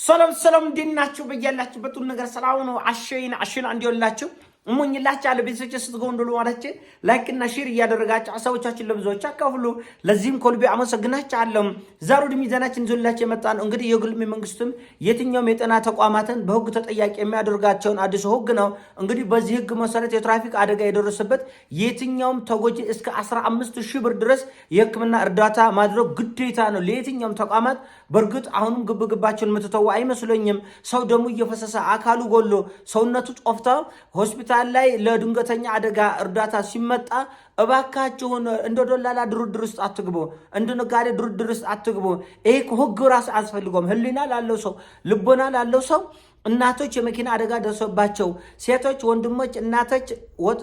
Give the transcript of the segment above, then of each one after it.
ሰላም እንዲናችሁ በያላችሁበት ሁሉ ነገር ሰላም ነው። አሽና እንዲወላችሁ እሞኝላችሁ አለ ቤተሰቦች ስትጎንደሉ ማለት ላይክ እና ሼር እያደረጋችሁ ሐሳቦቻችሁን ለብዙዎች አካፍሉ። ለዚህም ኮልቤ አመሰግናችኋለሁ። ዛሬ ወደ ሚዛናችን ይዘንላችሁ የመጣን እንግዲህ የግል መንግስትም የትኛውም የጤና ተቋማትን በህግ ተጠያቂ የሚያደርጋቸውን አዲስ ህግ ነው። እንግዲህ በዚህ ህግ መሰረት የትራፊክ አደጋ የደረሰበት የትኛውም ተጎጂ እስከ 15,000 ብር ድረስ የህክምና እርዳታ ማድረግ ግዴታ ነው ለየትኛውም ተቋማት። በርግጥ አሁንም ግብግባቸውን የምትተው አይመስለኝም። ሰው ደሙ እየፈሰሰ አካሉ ጎሎ ሰውነቱ ጦፍታ ሆስፒታል ላይ ለድንገተኛ አደጋ እርዳታ ሲመጣ እባካችሁን እንደ ዶላላ ድርድር ውስጥ አትግቡ፣ እንደ ነጋዴ ድርድር ውስጥ አትግቡ። ይሄ ህግ ራስ አስፈልጎም። ህሊና ላለው ሰው ልቦና ላለው ሰው እናቶች የመኪና አደጋ ደርሶባቸው፣ ሴቶች፣ ወንድሞች፣ እናቶች፣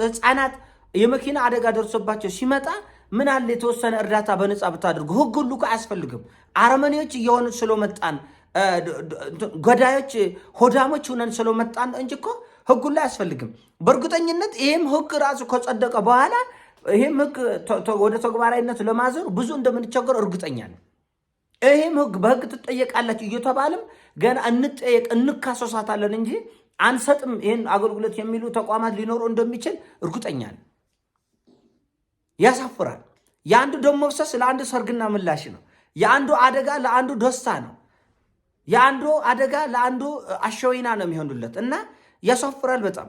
ህፃናት የመኪና አደጋ ደርሶባቸው ሲመጣ ምን አለ የተወሰነ እርዳታ በነፃ ብታደርጉ። ህግ ሁሉ አያስፈልግም። አረመኔዎች እየሆኑ ስለመጣን ገዳዮች ሆዳሞች ሆነን ስለመጣን እንጂ እኮ ህግ ሁሉ አያስፈልግም። በእርግጠኝነት ይሄም ህግ ራሱ ከጸደቀ በኋላ ይሄም ህግ ወደ ተግባራዊነት ለማዞር ብዙ እንደምንቸገር እርግጠኛ ነኝ። ይሄም ህግ በህግ ትጠየቃላችሁ እየተባለም ገና እንጠየቅ እንካሰሳታለን እንጂ አንሰጥም ይሄን አገልግሎት የሚሉ ተቋማት ሊኖሩ እንደሚችል እርግጠኛ ነኝ። ያሳፍራል። የአንዱ ደም መፍሰስ ለአንዱ ሰርግና ምላሽ ነው። የአንዱ አደጋ ለአንዱ ደስታ ነው። የአንዱ አደጋ ለአንዱ አሸወይና ነው የሚሆኑለት እና ያሳፍራል በጣም።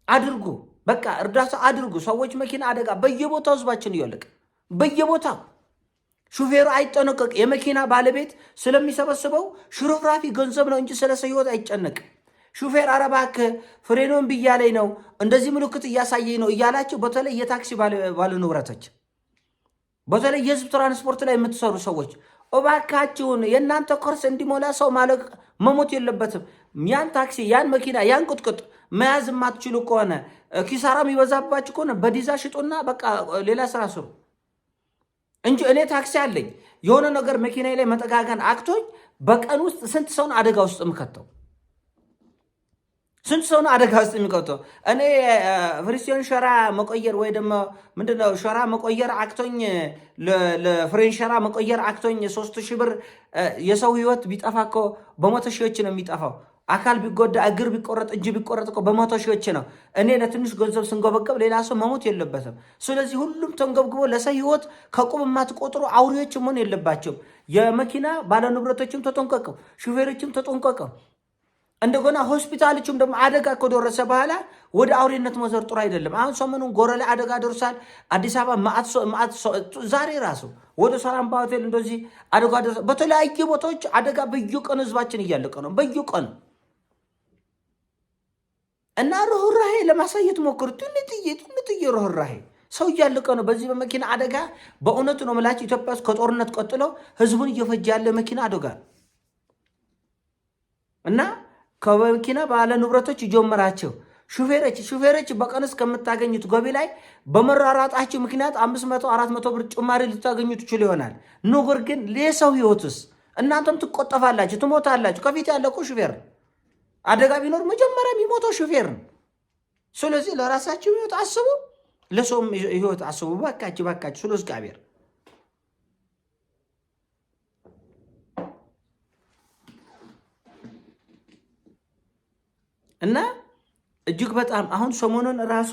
አድርጉ፣ በቃ እርዳታ አድርጉ። ሰዎች መኪና አደጋ በየቦታው ህዝባችን እያለቀ በየቦታው ሹፌሩ አይጠነቀቅ። የመኪና ባለቤት ስለሚሰበስበው ሽርፍራፊ ገንዘብ ነው እንጂ ስለ ሰው ህይወት አይጨነቅም። ሹፌር ኧረ እባክህ ፍሬኖን ብያለኝ ነው እንደዚህ ምልክት እያሳየኝ ነው እያላቸው፣ በተለይ የታክሲ ባለ ንብረቶች፣ በተለይ የህዝብ ትራንስፖርት ላይ የምትሰሩ ሰዎች እባካችሁን የእናንተ ኮርስ እንዲሞላ ሰው ማለቅ መሞት የለበትም። ያን ታክሲ ያን መኪና ያን ቁጥቁጥ መያዝ የማትችሉ ከሆነ ኪሳራ የሚበዛባችሁ ከሆነ በዲዛ ሽጡና በቃ ሌላ ስራ ስሩ እንጂ እኔ ታክሲ አለኝ የሆነ ነገር መኪና ላይ መጠጋጋን አክቶኝ በቀን ውስጥ ስንት ሰውን አደጋ ውስጥ የምከተው ስንት ሰውን አደጋ ውስጥ የሚከተው እኔ ፍሪሲዮን ሸራ መቆየር ወይ ደግሞ ምንድነው ሸራ መቆየር አክቶኝ ለፍሬን ሸራ መቆየር አክቶኝ 3,000 ብር የሰው ህይወት ቢጠፋ እኮ በመቶ ሺዎች ነው የሚጠፋው። አካል ቢጎዳ እግር ቢቆረጥ እጅ ቢቆረጥ እኮ በመቶ ሺዎች ነው። እኔ ለትንሽ ገንዘብ ስንገበገብ ሌላ ሰው መሞት የለበትም። ስለዚህ ሁሉም ተንገብግቦ ለሰው ህይወት ከቁብ የማትቆጥሩ አውሬዎች መሆን የለባቸውም። የመኪና ባለንብረቶችም ተጠንቀቁ፣ ሹፌሮችም ተጠንቀቁ። እንደገና ሆስፒታሎችም ደግሞ አደጋ ከደረሰ በኋላ ወደ አውሬነት መዘር ጥሩ አይደለም። አሁን ሰሞኑን ጎረ ላይ አደጋ ደርሷል። አዲስ አበባ ማአት ዛሬ ራሱ ወደ ሰላም ሆቴል እንደዚህ አደጋ ደርሷል። በተለያዩ ቦታዎች አደጋ በየቀኑ ህዝባችን እያለቀ ነው በየቀኑ እና ርህራሄ ለማሳየት ሞክሩ። ትንትዬ ርህራሄ ሰው እያለቀ ነው በዚህ በመኪና አደጋ። በእውነቱ ነው የምላችሁ ኢትዮጵያ ውስጥ ከጦርነት ቀጥሎ ህዝቡን እየፈጀ ያለ መኪና አደጋ እና ከመኪና ባለ ንብረቶች ይጀምራቸው። ሹፌሮች በቀን ውስጥ ከምታገኙት ገቢ ላይ በመራራጣችሁ ምክንያት 500-400 ብር ጭማሪ ልታገኙ ትችሉ ይሆናል። ነገር ግን ለሰው ህይወትስ እናንተም ትቆጠፋላችሁ፣ ትሞታላችሁ። ከፊት ያለቁ ሹፌር አደጋ ቢኖር መጀመሪያ የሚሞተው ሹፌር ነው። ስለዚህ ለራሳችሁ ህይወት አስቡ፣ ለሰውም ህይወት አስቡ። ባካችሁ ስለ እግዚአብሔር እና እጅግ በጣም አሁን ሰሞኑን ራሱ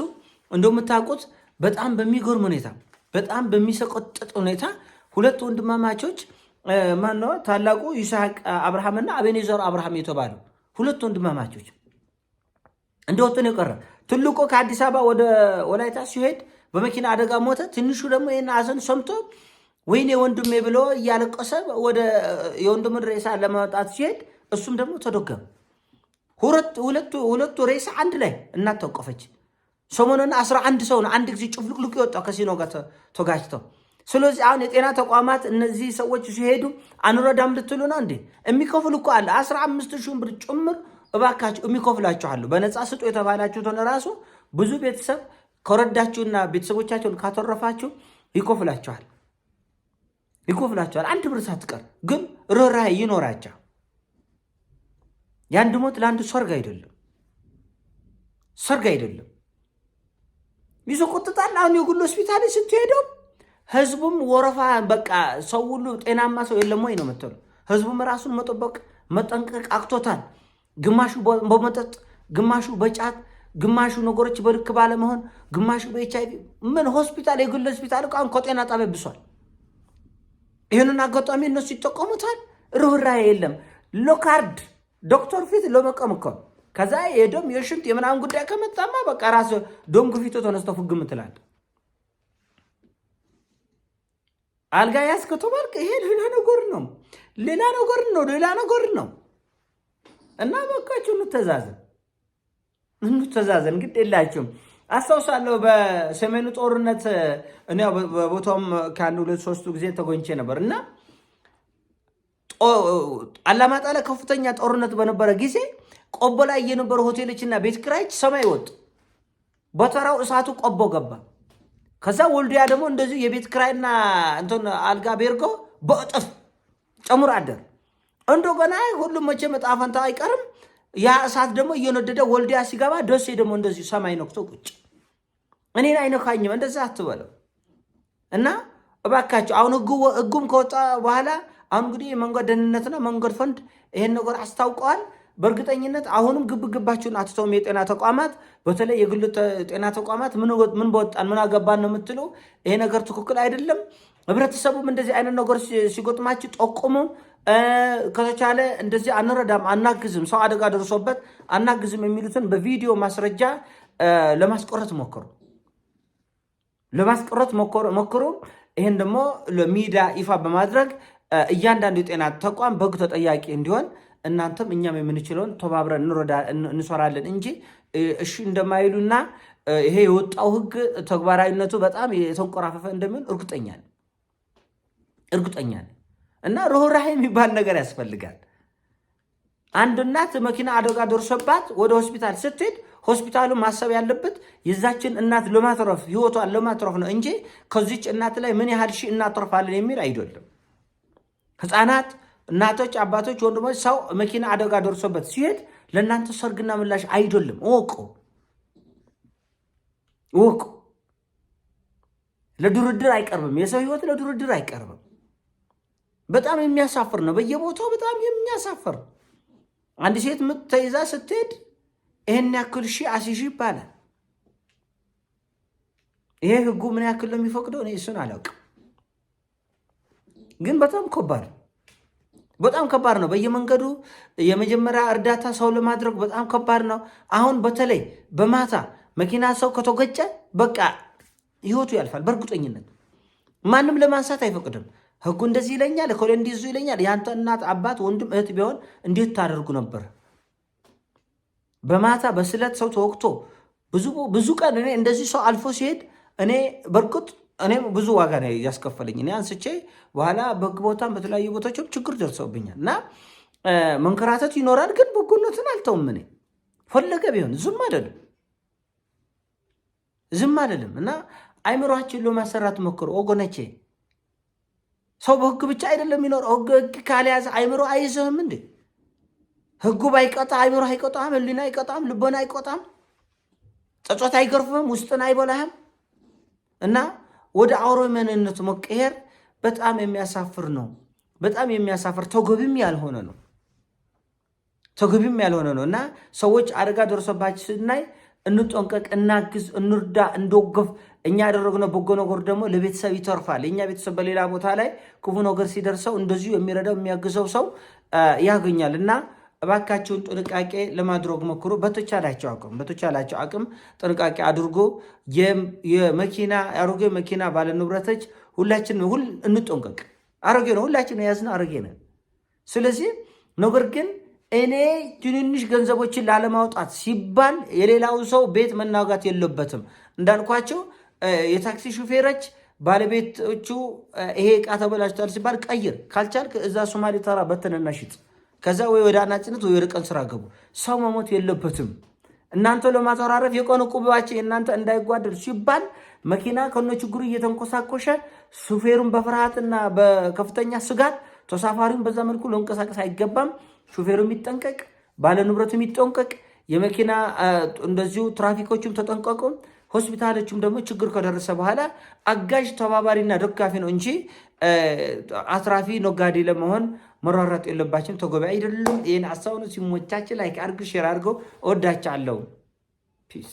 እንደምታውቁት በጣም በሚገርም ሁኔታ በጣም በሚሰቆጥጥ ሁኔታ ሁለት ወንድማማቾች ማነው ታላቁ ይስሐቅ አብርሃምና አቤኔዘር አብርሃም የተባሉ ሁለት ወንድማማቾች እንደወጡ ነው የቀረ። ትልቁ ከአዲስ አበባ ወደ ወላይታ ሲሄድ በመኪና አደጋ ሞተ። ትንሹ ደግሞ ይሄን ሐዘን ሰምቶ ወይኔ ወንድሜ ብሎ እያለቀሰ ወደ የወንድሙ ሬሳ ለማውጣት ሲሄድ እሱም ደግሞ ተደገመ። ሁለቱ ሬሳ አንድ ላይ እናት ተወቀፈች። ሰሞኑን 11 ሰው ነው አንድ ጊዜ ጭፍልቅልቅ የወጣው ከሲኖ ጋር ተጋጭተው። ስለዚህ አሁን የጤና ተቋማት እነዚህ ሰዎች ሲሄዱ አንረዳም ልትሉ ነው እንዴ? የሚከፍሉ እኮ አለ 15,000 ብር ጭምር እባካችሁ የሚከፍላችኋሉ። በነፃ ስጡ የተባላችሁትን ራሱ ብዙ ቤተሰብ ከረዳችሁና ቤተሰቦቻችሁን ካተረፋችሁ ይከፍላችኋል። አንድ ብር ሳትቀር ግን ርህራሄ ይኖራቸው። የአንድ ሞት ለአንድ ሰርግ አይደለም። ይዘቆጥጣል። አሁን የግል ሆስፒታል ስትሄደው ህዝቡም ወረፋ በቃ ሰው ሁሉ ጤናማ ሰው የለም ወይ ነው የምትለው። ህዝቡም ራሱን መጠበቅ መጠንቀቅ አቅቶታል። ግማሹ በመጠጥ፣ ግማሹ በጫት፣ ግማሹ ነገሮች በልክ ባለመሆን፣ ግማሹ በኤችአይቪ ምን ሆስፒታል የግል ሆስፒታል ቃን ከጤና ጣቢያ ብሷል። ይህንን አጋጣሚ እነሱ ይጠቀሙታል። ርህራሄ የለም። ሎካርድ ዶክተር ፊት ለመቀም እኮ ከዛ የደም የሽንት የምናምን ጉዳይ ከመጣማ በቃ ራስ ደም ግፊቱ ተነስቶ ፍግም ትላል። አልጋ ያስከተባልክ ይሄ ሌላ ነገር ነው፣ ሌላ ነገር ነው፣ ሌላ ነገር ነው። እና በቃችሁ እንተዛዘን ግድ የላችሁም። አስታውሳለሁ በሰሜኑ ጦርነት እኔ በቦታውም ከአንድ 2-3 ጊዜ ተጎኝቼ ነበር እና አላማጣ ላይ ከፍተኛ ጦርነት በነበረ ጊዜ ቆቦ ላይ የነበሩ ሆቴሎችና ቤት ኪራዮች ሰማይ ወጡ። በተራው እሳቱ ቆቦ ገባ። ከዛ ወልዲያ ደግሞ እንደዚሁ የቤት ኪራይና እንትን አልጋ ቤርጎ በእጥፍ ጨምሮ አደር። እንደገና ሁሉም መቼ መጣፈንታ አይቀርም። ያ እሳት ደግሞ እየነደደ ወልዲያ ሲገባ ደሴ ደግሞ እንደዚሁ ሰማይ ነክቶ ቁጭ። እኔን አይነካኝም፣ እንደዛ አትበለው እና እባካችሁ አሁን ህጉም ከወጣ በኋላ አሁን እንግዲህ የመንገድ ደህንነትና መንገድ ፈንድ ይሄን ነገር አስታውቀዋል። በእርግጠኝነት አሁንም ግብግባችሁን አትተውም። የጤና ተቋማት በተለይ የግል ጤና ተቋማት ምን በወጣን ምን አገባን ነው የምትሉ፣ ይሄ ነገር ትክክል አይደለም። ህብረተሰቡም እንደዚህ አይነት ነገር ሲጎጥማችሁ ጠቁሙ። ከተቻለ እንደዚህ አንረዳም፣ አናግዝም፣ ሰው አደጋ ደርሶበት አናግዝም የሚሉትን በቪዲዮ ማስረጃ ለማስቆረጥ ሞክሩ። ይሄን ደግሞ ለሚዲያ ይፋ በማድረግ እያንዳንዱ የጤና ተቋም በህግ ተጠያቂ እንዲሆን እናንተም እኛም የምንችለውን ተባብረን እንሰራለን እንጂ እሺ እንደማይሉና ይሄ የወጣው ህግ ተግባራዊነቱ በጣም የተንቆራፈፈ እንደሚሆን እርግጠኛ ነኝ። እና ርህራሄ የሚባል ነገር ያስፈልጋል። አንድ እናት መኪና አደጋ ደርሶባት ወደ ሆስፒታል ስትሄድ ሆስፒታሉ ማሰብ ያለበት የዛችን እናት ለማትረፍ ህይወቷን ለማትረፍ ነው እንጂ ከዚች እናት ላይ ምን ያህል ሺህ እናተርፋለን የሚል አይደለም። ህፃናት፣ እናቶች፣ አባቶች፣ ወንድሞች ሰው መኪና አደጋ ደርሶበት ሲሄድ ለእናንተ ሰርግና ምላሽ አይደለም። እወቁ። ለድርድር አይቀርብም። የሰው ህይወት ለድርድር አይቀርብም። በጣም የሚያሳፍር ነው። በየቦታው በጣም የሚያሳፍር። አንድ ሴት ምጥ ተይዛ ስትሄድ ይሄን ያክል ሺህ አሲሺ ይባላል። ይሄ ህጉ ምን ያክል ነው የሚፈቅደው? እኔ እሱን አላውቅም። ግን በጣም ከባድ ነው። በየመንገዱ የመጀመሪያ እርዳታ ሰው ለማድረግ በጣም ከባድ ነው። አሁን በተለይ በማታ መኪና ሰው ከተገጨ በቃ ህይወቱ ያልፋል። በእርግጠኝነት ማንም ለማንሳት አይፈቅድም። ህጉ እንደዚህ ይለኛል፣ እኮ እንዲዙ ይለኛል። ያንተ እናት፣ አባት፣ ወንድም፣ እህት ቢሆን እንዴት ታደርጉ ነበር? በማታ በስለት ሰው ተወቅቶ ብዙ ቀን እኔ እንደዚህ ሰው አልፎ ሲሄድ እኔ በርግጥ እኔም ብዙ ዋጋ ነው ያስከፈለኝ። እኔ አንስቼ በኋላ በህግ ቦታም በተለያዩ ቦታዎችም ችግር ደርሰውብኛል እና መንከራተት ይኖራል። ግን በጎነትን አልተውም። እኔ ፈለገ ቢሆን ዝም አይደለም እና አይምሯችን ለማሰራት ሞክሩ ወገኖቼ። ሰው በህግ ብቻ አይደለም የሚኖረው። ህግ ካልያዘ አይምሮ አይዘህም እንዴ? ህጉ ባይቀጣ አይምሮ አይቀጣም፣ ህሊና አይቀጣም፣ ልቦና አይቀጣም፣ ጸጸት አይገርፍም፣ ውስጥን አይበላህም። እና ወደ አውሮ መንነቱ መቀየር በጣም የሚያሳፍር ነው። በጣም የሚያሳፍር ተገቢም ያልሆነ ነው እና ሰዎች አደጋ ደርሶባቸው ስናይ እንጠንቀቅ፣ እናግዝ፣ እንርዳ፣ እንደገፍ። እኛ ያደረግነው በጎ ነገር ደግሞ ለቤተሰብ ይተርፋል። የኛ ቤተሰብ በሌላ ቦታ ላይ ክፉ ነገር ሲደርሰው እንደዚሁ የሚረዳው የሚያግዘው ሰው ያገኛል። እና እባካችሁን ጥንቃቄ ለማድረግ ሞክሩ። በተቻላቸው አቅም ጥንቃቄ አድርጎ የአሮጌ መኪና ባለንብረቶች ሁላችን እንጠንቀቅ። አሮጌ ነው፣ ሁላችን የያዝነው አሮጌ ነው። ስለዚህ ነገር ግን እኔ ትንንሽ ገንዘቦችን ላለማውጣት ሲባል የሌላው ሰው ቤት መናጋት የለበትም። እንዳልኳቸው የታክሲ ሹፌሮች ባለቤቶቹ ይሄ ዕቃ ተበላሽቷል ሲባል ቀይር፣ ካልቻልክ እዛ ሶማሌ ተራ በተነና ሽጥ፣ ከዛ ወይ ወደ አናጭነት ወይ ወደ ቀን ስራ ገቡ። ሰው መሞት የለበትም። እናንተ ለማተራረፍ የቀኑ ቁባቸው እናንተ እንዳይጓደል ሲባል መኪና ከነ ችግሩ እየተንኮሳኮሸ ሹፌሩን በፍርሃትና በከፍተኛ ስጋት ተሳፋሪውን በዛ መልኩ ለንቀሳቀስ አይገባም። ሹፌሩ የሚጠንቀቅ፣ ባለንብረቱ የሚጠንቀቅ፣ የመኪና እንደዚሁ ትራፊኮችም ተጠንቀቁ። ሆስፒታሎችም ደግሞ ችግር ከደረሰ በኋላ አጋዥ ተባባሪና ደጋፊ ነው እንጂ አትራፊ ነጋዴ ለመሆን መሯሯጥ የለባችሁም። ተገቢ አይደሉም። ይሄን ሀሳቡን ሲሞቻችሁ ላይክ አድርጉ፣ ሼር አድርገው። እወዳችኋለሁ። ፒስ